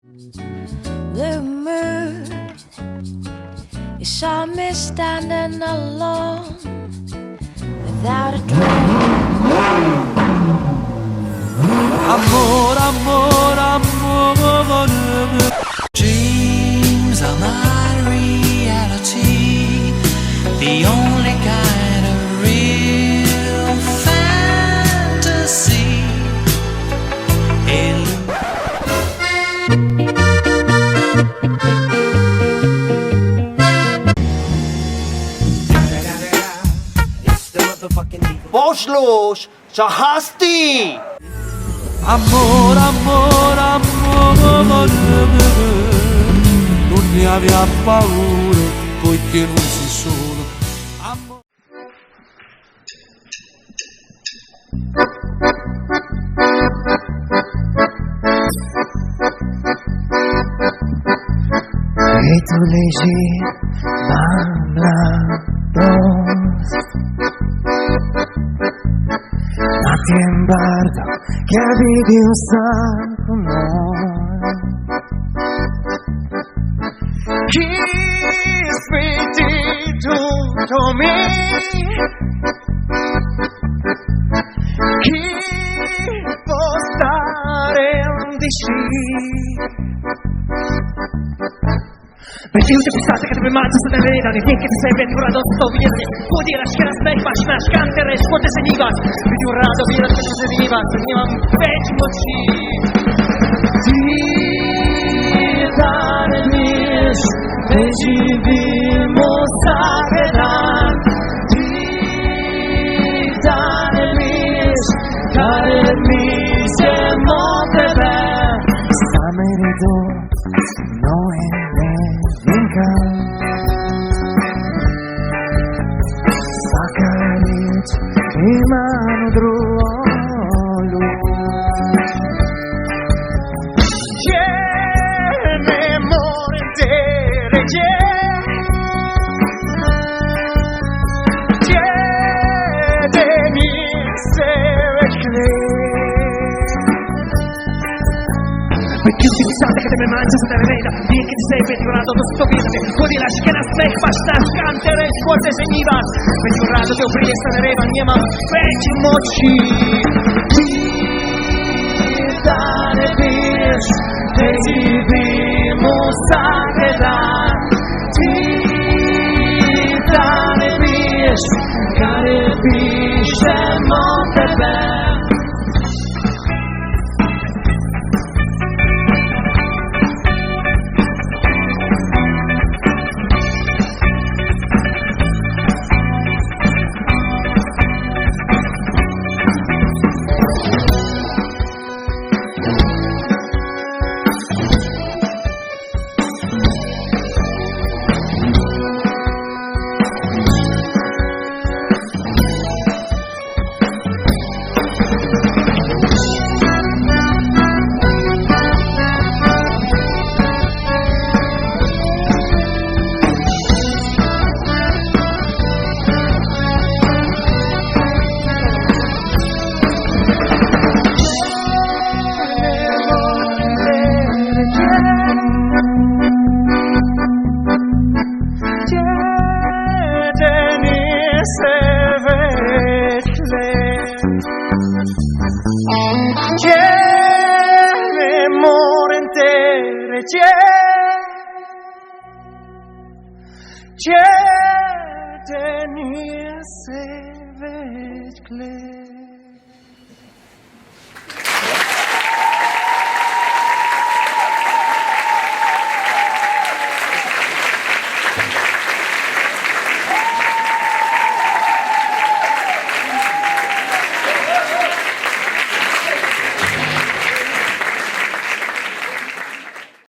The moon, you saw me standing alone without a dream. Amor, amor, amor. Dreams are my reality, the only kind of real fantasy. Boşluş, Şahasti. Amor, amor, amor. Non ne aveva paura, poiché non si sono. Amor. Et tout léger, la rose. Ma ti imbardo che avevi un santo amore. Chi aspetti tutto me? Chi può stare di sì? Bekliyorduk bir saate kadar bir mağazası da vereydi. Hani denk eti sevret burada ostoviyezni. Kodi raškera smeh baš naš kantere, škote se njivas. Vidim rado virat kad se njivas. Njimam već moći. Ti dane miš, ne živimo svaki dan. Ti dane miš, kada mi ćemo tebe. Same rido, no nunca Sacarici di mano druolo Tiene amore intere, Tiene essere Perché ti pensate che te me mangi se te venida Bien che ti sei petturato do sto virte Kodi raškera smeh baš naš kantere, škote se njivas. Među rado te uprije stanareva, njemam veći moći. Ti da ne biješ, ne živimo svaki dan. Ti da ne biješ, kad ne pišemo tebe. C'è Denise Vecchler